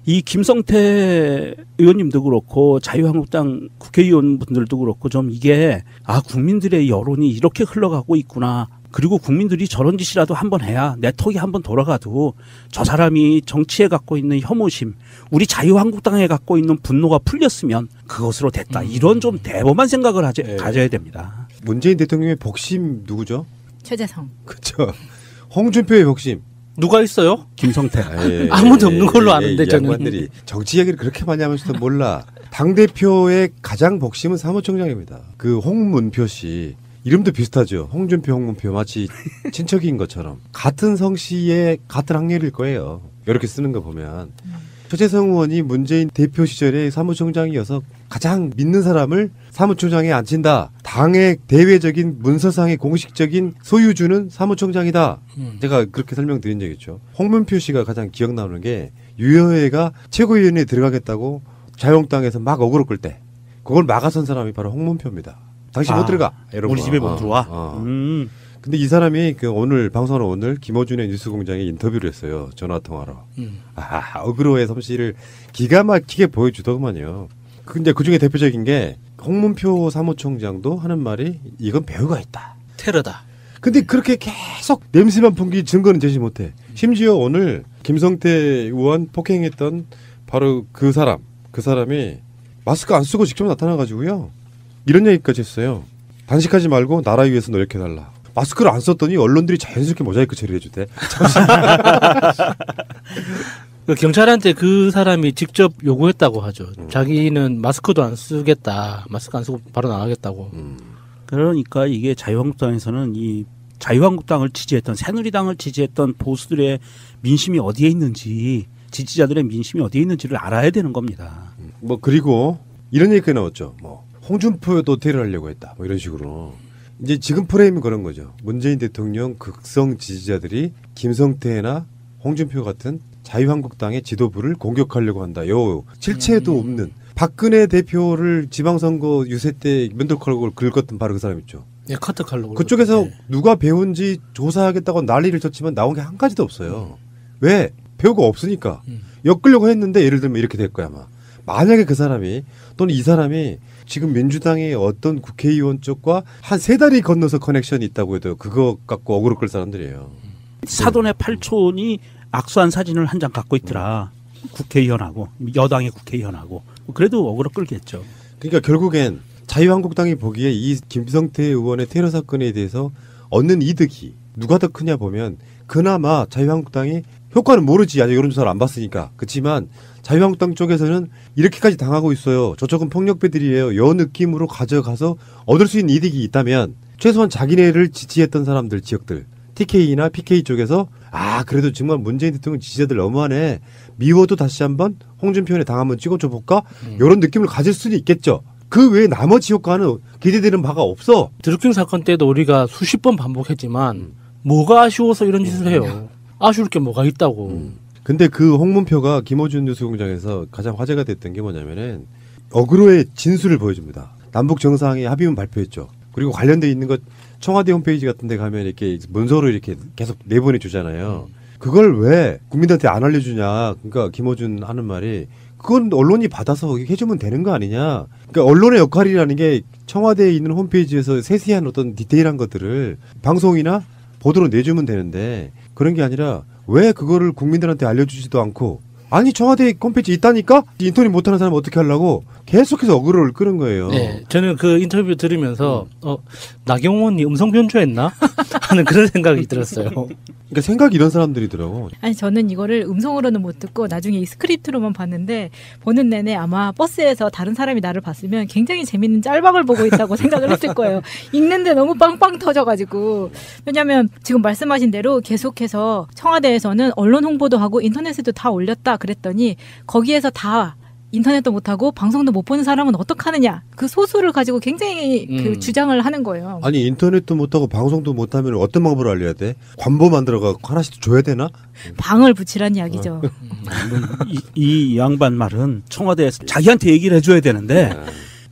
이 김성태 의원님도 그렇고 자유한국당 국회의원분들도 그렇고 좀 이게 국민들의 여론이 이렇게 흘러가고 있구나. 그리고 국민들이 저런 짓이라도 한번 해야 내 턱이 한번 돌아가도 저 사람이 정치에 갖고 있는 혐오심, 우리 자유한국당에 갖고 있는 분노가 풀렸으면 그것으로 됐다. 이런 좀 대범한 생각을 가져야 됩니다. 문재인 대통령의 복심 누구죠? 최재성. 그렇죠. 홍준표의 복심. 누가 있어요? 김성태. 아무도 없는 걸로 아는데 저는. 양반들이 정치 이야기를 그렇게 많이 하면서도 몰라. 당대표의 가장 복심은 사무총장입니다. 그 홍문표 씨. 이름도 비슷하죠. 홍준표, 홍문표 마치 친척인 것처럼 같은 성씨의 같은 학렬일 거예요. 이렇게 쓰는 거 보면 최재성 의원이 문재인 대표 시절에 사무총장이어서 가장 믿는 사람을 사무총장에 앉힌다. 당의 대외적인 문서상의 공식적인 소유주는 사무총장이다. 제가 그렇게 설명드린 적이 있죠. 홍문표 씨가 가장 기억나는 게 유여회가 최고위원회에 들어가겠다고 자유한국당에서 막 어그로 끌 때 그걸 막아선 사람이 바로 홍문표입니다. 당신 못 들어가. 이러고. 우리 집에 못 들어와. 근데 이 사람이 오늘 방송하는 오늘 김어준의 뉴스공장에 인터뷰를 했어요. 전화통화로. 어그로의 솜씨를 기가 막히게 보여주더구만요. 근데 그중에 대표적인 게 홍문표 사무총장도 하는 말이 이건 배우가 있다. 테러다. 근데 그렇게 계속 냄새만 풍기 증거는 제시 못해. 심지어 오늘 김성태 의원 폭행했던 바로 그 사람이 마스크 안 쓰고 직접 나타나가지고요. 이런 얘기까지 했어요. 단식하지 말고 나라 위해서 노력해달라. 마스크를 안 썼더니 언론들이 자연스럽게 모자이크 처리해주대. 경찰한테 그 사람이 직접 요구했다고 하죠. 자기는 마스크도 안 쓰겠다. 마스크 안 쓰고 바로 나가겠다고. 그러니까 이게 자유한국당에서는 이 자유한국당을 지지했던 새누리당을 지지했던 보수들의 민심이 어디에 있는지 지지자들의 민심이 어디에 있는지를 알아야 되는 겁니다. 그리고 이런 얘기가 나왔죠. 홍준표도 테러를 하려고 했다. 이런 식으로. 이제 지금 프레임은 그런 거죠. 문재인 대통령 극성 지지자들이 김성태나 홍준표 같은 자유한국당의 지도부를 공격하려고 한다. 요 실체도 없는 박근혜 대표를 지방선거 유세 때 면도칼로 긁었던 바로 그 사람 있죠. 예, 카트칼로. 그쪽에서 누가 배운지 조사하겠다고 난리를 쳤지만 나온 게 한 가지도 없어요. 왜? 배우가 없으니까. 엮으려고 했는데 예를 들면 이렇게 될 거야 아마. 만약에 그 사람이 또는 이 사람이 지금 민주당의 어떤 국회의원 쪽과 한 3달이 건너서 커넥션이 있다고 해도 그거 갖고 어그로 끌 사람들이에요. 사돈의 팔촌이 악수한 사진을 한 장 갖고 있더라. 국회의원하고 여당의 국회의원하고. 그래도 어그로 끌겠죠. 그러니까 결국엔 자유한국당이 보기에 이 김성태 의원의 테러 사건에 대해서 얻는 이득이 누가 더 크냐 보면 그나마 자유한국당이 효과는 모르지. 아직 여론조사를 안 봤으니까. 그렇지만 자유한국당 쪽에서는 이렇게까지 당하고 있어요. 저쪽은 폭력배들이에요. 요 느낌으로 가져가서 얻을 수 있는 이득이 있다면 최소한 자기네를 지지했던 사람들 지역들 TK나 PK 쪽에서 그래도 정말 문재인 대통령 지지자들 너무하네. 미워도 다시 한번 홍준표에 당 한번 찍어줘 볼까? 이런 느낌을 가질 수는 있겠죠. 그 외에 나머지 효과는 기대되는 바가 없어. 드루킹 사건 때도 우리가 수십 번 반복했지만 뭐가 아쉬워서 이런 짓을 해요. 아쉬울 게 뭐가 있다고. 근데 그 홍문표가 김어준 뉴스공장에서 가장 화제가 됐던 게 뭐냐면은 어그로의 진술을 보여줍니다. 남북 정상회의 합의문 발표했죠. 그리고 관련돼 있는 것 청와대 홈페이지 같은 데 가면 이렇게 문서로 이렇게 계속 내보내 주잖아요. 그걸 왜 국민들한테 안 알려주냐. 그러니까 김어준 하는 말이 그건 언론이 받아서 해주면 되는 거 아니냐. 그러니까 언론의 역할이라는 게 청와대에 있는 홈페이지에서 세세한 어떤 디테일한 것들을 방송이나 보도로 내주면 되는데 그런 게 아니라 왜 그거를 국민들한테 알려주지도 않고 아니 청와대 홈페이지 있다니까 인터넷 못하는 사람 어떻게 하려고 계속해서 어그로를 끄는 거예요. 네, 저는 그 인터뷰 들으면서 나경원이 음성 변조했나 하는 그런 생각이 들었어요. 그러니까 생각이 이런 사람들이더라고. 아니 저는 이거를 음성으로는 못 듣고 나중에 이 스크립트로만 봤는데 보는 내내 아마 버스에서 다른 사람이 나를 봤으면 굉장히 재밌는 짤방을 보고 있다고 생각을 했을 거예요. 읽는데 너무 빵빵 터져가지고. 왜냐하면 지금 말씀하신 대로 계속해서 청와대에서는 언론 홍보도 하고 인터넷에도 다 올렸다 그랬더니 거기에서 다 인터넷도 못하고 방송도 못 보는 사람은 어떡하느냐. 그 소수를 가지고 굉장히 그 주장을 하는 거예요. 아니 인터넷도 못하고 방송도 못하면 어떤 방법으로 알려야 돼? 관보 만들어가 하나씩 줘야 되나? 방을 붙이란 이야기죠. 이 양반 말은 청와대에서 자기한테 얘기를 해줘야 되는데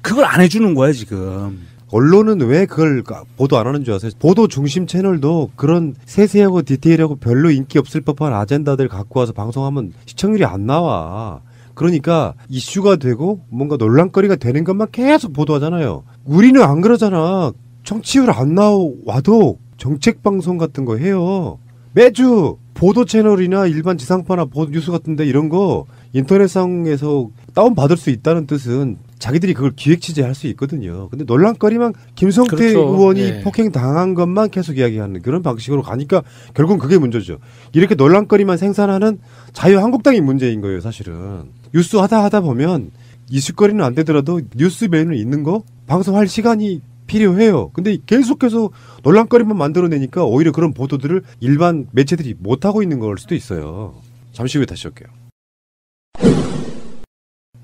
그걸 안 해주는 거야 지금. 언론은 왜 그걸 보도 안 하는 줄 아세요? 보도 중심 채널도 그런 세세하고 디테일하고 별로 인기 없을 법한 아젠다들 갖고 와서 방송하면 시청률이 안 나와. 그러니까 이슈가 되고 뭔가 논란거리가 되는 것만 계속 보도하잖아요. 우리는 안 그러잖아. 정치율 안 나와도 정책방송 같은 거 해요. 매주 보도 채널이나 일반 지상파나 보도 뉴스 같은데 이런 거 인터넷상에서 다운받을 수 있다는 뜻은 자기들이 그걸 기획 취재할 수 있거든요. 근데 논란거리만 김성태 그렇죠. 의원이 네. 폭행당한 것만 계속 이야기하는 그런 방식으로 가니까 결국은 그게 문제죠. 이렇게 논란거리만 생산하는 자유한국당이 문제인 거예요. 사실은. 뉴스 하다 보면 이슈거리는 안 되더라도 뉴스 메뉴는 있는 거 방송할 시간이 필요해요. 근데 계속해서 논란거리만 만들어내니까 오히려 그런 보도들을 일반 매체들이 못하고 있는 걸 수도 있어요. 잠시 후에 다시 올게요.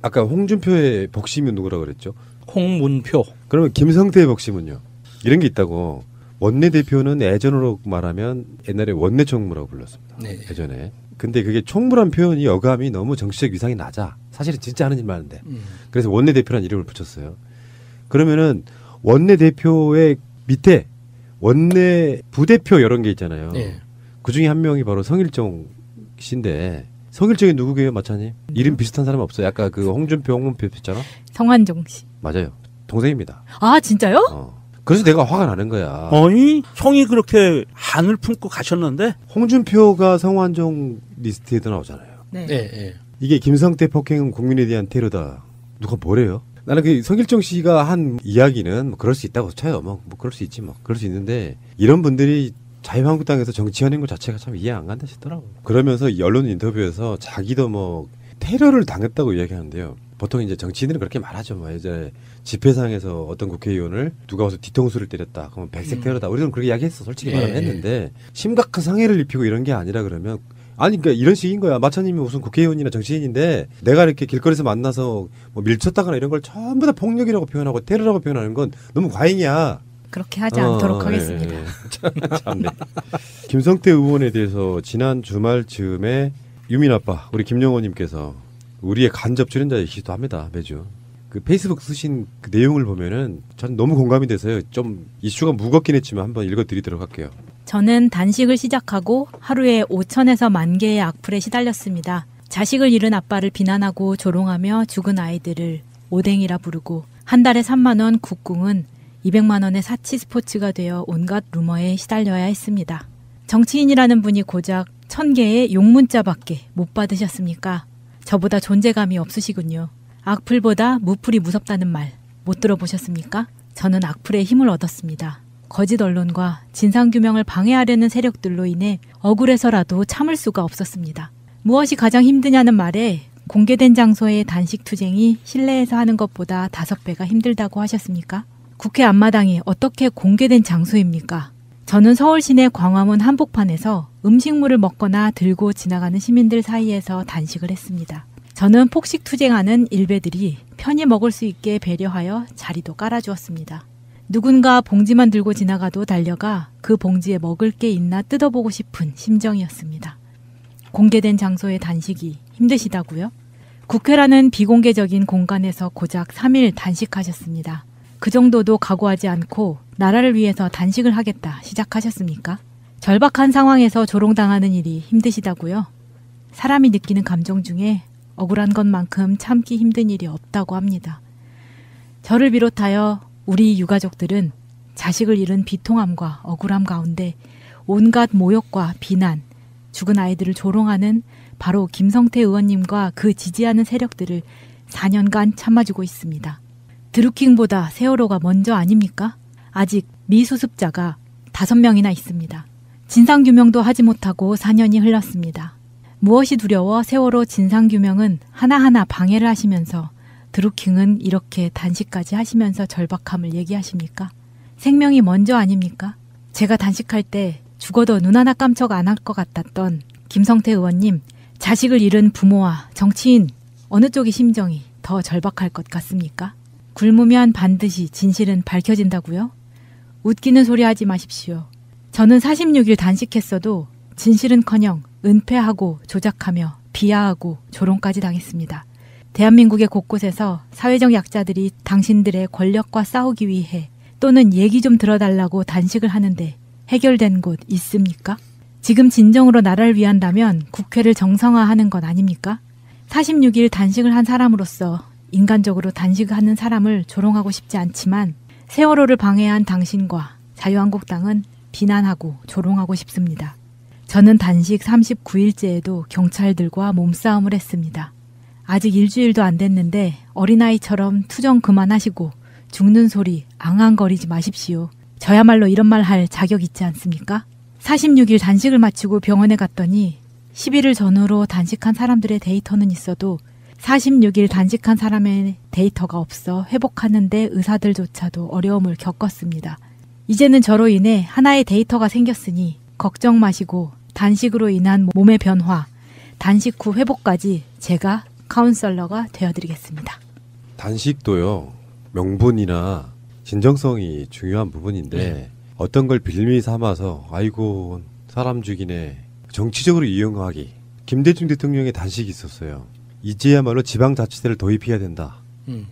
아까 홍준표의 복심은 누구라고 그랬죠? 홍문표. 그러면 김성태의 복심은요? 이런 게 있다고. 원내대표는 예전으로 말하면 옛날에 원내총무라고 불렀습니다. 네. 예전에. 근데 그게 총무란 표현이 어감이 너무 정치적 위상이 낮아. 사실은 진짜 하는 일만 하는데. 그래서 원내대표란 이름을 붙였어요. 그러면은 원내대표의 밑에 원내 부대표 이런 게 있잖아요. 네. 그 중에 한 명이 바로 성일종 씨인데 성일종이 누구게요, 마차님? 이름 비슷한 사람 없어요? 아까 그 홍준표, 홍문표 있잖아. 성환종 씨. 맞아요. 동생입니다. 아 진짜요? 그래서 내가 화가 나는 거야. 아니 형이 그렇게 한을 품고 가셨는데 홍준표가 성환종 리스트에도 나오잖아요. 네. 네. 이게 김성태 폭행은 국민에 대한 테러다. 누가 뭐래요? 나는 그 성일종 씨가 한 이야기는 뭐 그럴 수 있다고 쳐요. 뭐 그럴 수 있지 뭐. 그럴 수 있는데 이런 분들이 자유한국당에서 정치하는 것 자체가 참 이해 안 간다 싶더라고. 그러면서 언론 인터뷰에서 자기도 뭐 테러를 당했다고 이야기하는데요. 보통 이제 정치인들은 그렇게 말하죠. 뭐 예전에 집회상에서 어떤 국회의원을 누가 와서 뒤통수를 때렸다. 그러면 백색 테러다. 우리는 그렇게 이야기했어. 솔직히 말하면 했는데 심각한 상해를 입히고 이런 게 아니라 그러면 아니 그러니까 이런 식인 거야. 마차님이 무슨 국회의원이나 정치인인데 내가 이렇게 길거리에서 만나서 뭐 밀쳤다거나 이런 걸 전부 다 폭력이라고 표현하고 테러라고 표현하는 건 너무 과잉이야. 그렇게 하지 않도록 하겠습니다. 참네. 김성태 의원에 대해서 지난 주말 즈음에 유민 아빠 우리 김영호님께서 우리의 간접 출연자이시기도 합니다. 매주. 그 페이스북 쓰신 그 내용을 보면은 전 너무 공감이 돼서요. 좀 이슈가 무겁긴 했지만 한번 읽어드리도록 할게요. 저는 단식을 시작하고 하루에 5천에서 1만 개의 악플에 시달렸습니다. 자식을 잃은 아빠를 비난하고 조롱하며 죽은 아이들을 오뎅이라 부르고 한 달에 3만 원 국궁은 200만 원의 사치 스포츠가 되어 온갖 루머에 시달려야 했습니다. 정치인이라는 분이 고작 1000개의 욕문자밖에 못 받으셨습니까? 저보다 존재감이 없으시군요. 악플보다 무플이 무섭다는 말 못 들어보셨습니까? 저는 악플에 힘을 얻었습니다. 거짓 언론과 진상규명을 방해하려는 세력들로 인해 억울해서라도 참을 수가 없었습니다. 무엇이 가장 힘드냐는 말에 공개된 장소의 단식 투쟁이 실내에서 하는 것보다 5배가 힘들다고 하셨습니까? 국회 앞마당이 어떻게 공개된 장소입니까? 저는 서울 시내 광화문 한복판에서 음식물을 먹거나 들고 지나가는 시민들 사이에서 단식을 했습니다. 저는 폭식 투쟁하는 일베들이 편히 먹을 수 있게 배려하여 자리도 깔아주었습니다. 누군가 봉지만 들고 지나가도 달려가 그 봉지에 먹을 게 있나 뜯어보고 싶은 심정이었습니다. 공개된 장소의 단식이 힘드시다고요? 국회라는 비공개적인 공간에서 고작 3일 단식하셨습니다. 그 정도도 각오하지 않고 나라를 위해서 단식을 하겠다 시작하셨습니까? 절박한 상황에서 조롱당하는 일이 힘드시다고요? 사람이 느끼는 감정 중에 억울한 것만큼 참기 힘든 일이 없다고 합니다. 저를 비롯하여 우리 유가족들은 자식을 잃은 비통함과 억울함 가운데 온갖 모욕과 비난, 죽은 아이들을 조롱하는 바로 김성태 의원님과 그 지지하는 세력들을 4년간 참아주고 있습니다. 드루킹보다 세월호가 먼저 아닙니까? 아직 미수습자가 5명이나 있습니다. 진상규명도 하지 못하고 4년이 흘렀습니다. 무엇이 두려워 세월호 진상규명은 하나하나 방해를 하시면서 드루킹은 이렇게 단식까지 하시면서 절박함을 얘기하십니까? 생명이 먼저 아닙니까? 제가 단식할 때 죽어도 눈 하나 깜짝 안 할 것 같았던 김성태 의원님, 자식을 잃은 부모와 정치인 어느 쪽의 심정이 더 절박할 것 같습니까? 굶으면 반드시 진실은 밝혀진다고요? 웃기는 소리 하지 마십시오. 저는 46일 단식했어도 진실은커녕 은폐하고 조작하며 비하하고 조롱까지 당했습니다. 대한민국의 곳곳에서 사회적 약자들이 당신들의 권력과 싸우기 위해 또는 얘기 좀 들어달라고 단식을 하는데 해결된 곳 있습니까? 지금 진정으로 나라를 위한다면 국회를 정상화하는 것 아닙니까? 46일 단식을 한 사람으로서 인간적으로 단식하는 사람을 조롱하고 싶지 않지만 세월호를 방해한 당신과 자유한국당은 비난하고 조롱하고 싶습니다. 저는 단식 39일째에도 경찰들과 몸싸움을 했습니다. 아직 일주일도 안 됐는데 어린아이처럼 투정 그만하시고 죽는 소리 앙앙거리지 마십시오. 저야말로 이런 말 할 자격 있지 않습니까? 46일 단식을 마치고 병원에 갔더니 11일 전후로 단식한 사람들의 데이터는 있어도 46일 단식한 사람의 데이터가 없어 회복하는데 의사들조차도 어려움을 겪었습니다. 이제는 저로 인해 하나의 데이터가 생겼으니 걱정 마시고 단식으로 인한 몸의 변화, 단식 후 회복까지 제가 카운셀러가 되어드리겠습니다. 단식도요, 명분이나 진정성이 중요한 부분인데 어떤 걸 빌미 삼아서 아이고 사람 죽이네, 정치적으로 이용하기. 김대중 대통령의 단식이 있었어요. 이제야말로 지방자치제를 도입해야 된다.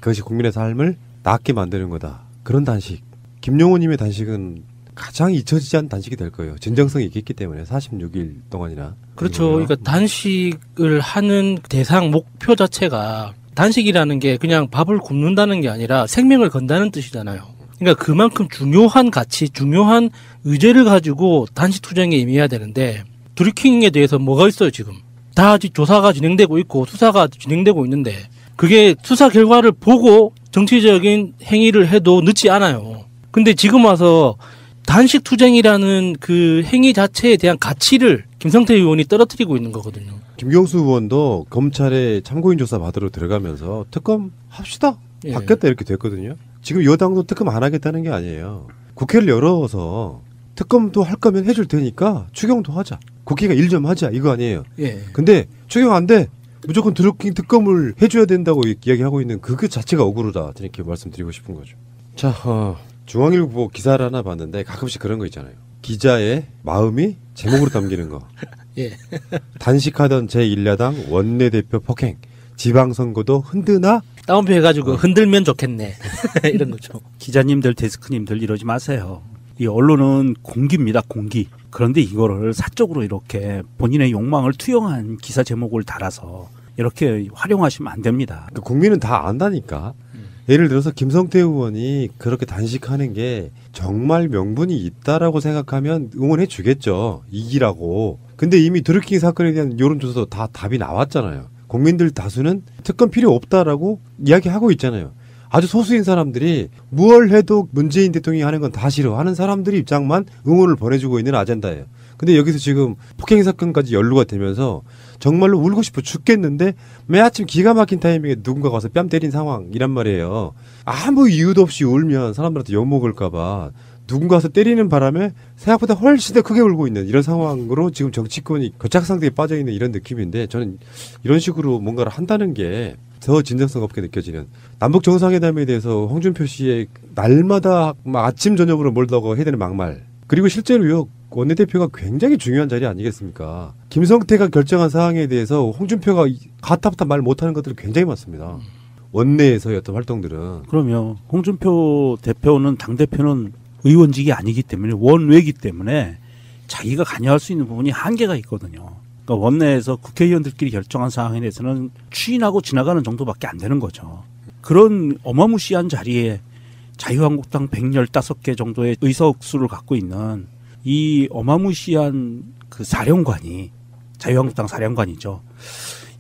그것이 국민의 삶을 낫게 만드는 거다. 그런 단식. 김용호님의 단식은 가장 잊혀지지 않은 단식이 될 거예요. 진정성이 있기 때문에 46일 동안이나. 그렇죠. 그러니까 단식을 하는 대상 목표 자체가 단식이라는 게 그냥 밥을 굶는다는 게 아니라 생명을 건다는 뜻이잖아요. 그러니까 그만큼 중요한 가치, 중요한 의제를 가지고 단식 투쟁에 임해야 되는데 드루킹에 대해서 뭐가 있어요 지금. 다 아직 조사가 진행되고 있고 수사가 진행되고 있는데 그게 수사 결과를 보고 정치적인 행위를 해도 늦지 않아요. 근데 지금 와서 단식 투쟁이라는 그 행위 자체에 대한 가치를 김성태 의원이 떨어뜨리고 있는 거거든요. 김경수 의원도 검찰에 참고인 조사 받으러 들어가면서 특검 합시다. 받겠다 이렇게 됐거든요. 지금 여당도 특검 안 하겠다는 게 아니에요. 국회를 열어서 특검도 할 거면 해줄 테니까 추경도 하자. 국회가 일 좀 하자 이거 아니에요. 근데 추경 안 돼. 무조건 드루킹 특검을 해줘야 된다고 이야기하고 있는 그 자체가 억울하다. 이렇게 말씀드리고 싶은 거죠. 자, 중앙일보 기사를 하나 봤는데 가끔씩 그런 거 있잖아요. 기자의 마음이 제목으로 담기는 거. 예. 단식하던 제1야당 원내대표 폭행. 지방선거도 흔드나? 다운표 해가지고 흔들면 좋겠네. 이런 거죠. 기자님들, 데스크님들 이러지 마세요. 이 언론은 공기입니다. 공기. 그런데 이거를 사적으로 이렇게 본인의 욕망을 투영한 기사 제목을 달아서 이렇게 활용하시면 안 됩니다. 국민은 다 안다니까. 예를 들어서 김성태 의원이 그렇게 단식하는 게 정말 명분이 있다라고 생각하면 응원해 주겠죠. 이기라고. 근데 이미 드루킹 사건에 대한 여론조사도 다 답이 나왔잖아요. 국민들 다수는 특검 필요 없다라고 이야기하고 있잖아요. 아주 소수인 사람들이 뭘 해도 문재인 대통령이 하는 건 다 싫어하는 사람들이 입장만 응원을 보내주고 있는 아젠다예요. 근데 여기서 지금 폭행 사건까지 연루가 되면서 정말로 울고 싶어 죽겠는데 매아침 기가 막힌 타이밍에 누군가 가서 뺨 때린 상황이란 말이에요. 아무 이유도 없이 울면 사람들한테 욕먹을까 봐 누군가 가서 때리는 바람에 생각보다 훨씬 더 크게 울고 있는 이런 상황으로 지금 정치권이 교착 상태에 빠져 있는 이런 느낌인데 저는 이런 식으로 뭔가를 한다는 게 더 진정성 없게 느껴지는 남북 정상회담에 대해서 홍준표 씨의 날마다 막 아침 저녁으로 몰다가 해야 되는 막말 그리고 실제로요 원내대표가 굉장히 중요한 자리 아니겠습니까? 김성태가 결정한 사항에 대해서 홍준표가 가타부타 말 못하는 것들이 굉장히 많습니다. 원내에서의 어떤 활동들은. 그럼요. 홍준표 대표는 당대표는 의원직이 아니기 때문에 원외이기 때문에 자기가 관여할 수 있는 부분이 한계가 있거든요. 그러니까 원내에서 국회의원들끼리 결정한 사항에 대해서는 추인하고 지나가는 정도밖에 안 되는 거죠. 그런 어마무시한 자리에 자유한국당 115개 정도의 의석수를 갖고 있는 이 어마무시한 그 사령관이 자유한국당 사령관이죠.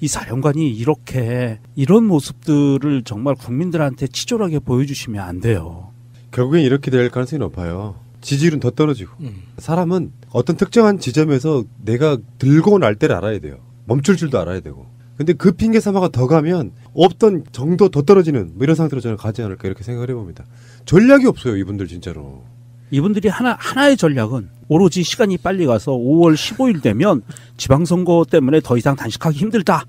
이 사령관이 이렇게 이런 모습들을 정말 국민들한테 치졸하게 보여주시면 안 돼요. 결국엔 이렇게 될 가능성이 높아요. 지지율은 더 떨어지고 사람은 어떤 특정한 지점에서 내가 들고 날 때를 알아야 돼요. 멈출 줄도 알아야 되고. 근데 그 핑계 삼아가 더 가면 없던 정도 더 떨어지는 뭐 이런 상태로 저는 가지 않을까 이렇게 생각을 해봅니다. 전략이 없어요. 이분들 진짜로. 이분들이 하나의 전략은 오로지 시간이 빨리 가서 5월 15일 되면 지방선거 때문에 더 이상 단식하기 힘들다.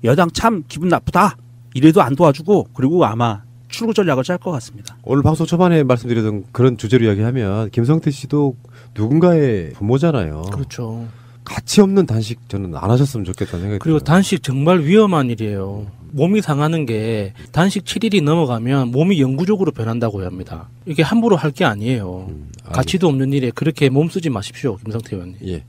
여당 참 기분 나쁘다. 이래도 안 도와주고 그리고 아마 출구 전략을 짤 것 같습니다. 오늘 방송 초반에 말씀드렸던 그런 주제로 이야기하면 김성태 씨도 누군가의 부모잖아요. 그렇죠. 가치 없는 단식 저는 안 하셨으면 좋겠다는 생각이 그리고 들어요. 단식 정말 위험한 일이에요. 몸이 상하는 게 단식 7일이 넘어가면 몸이 영구적으로 변한다고 합니다. 이게 함부로 할 게 아니에요. 가치도 없는 일에 그렇게 몸 쓰지 마십시오. 김성태 의원님. 예.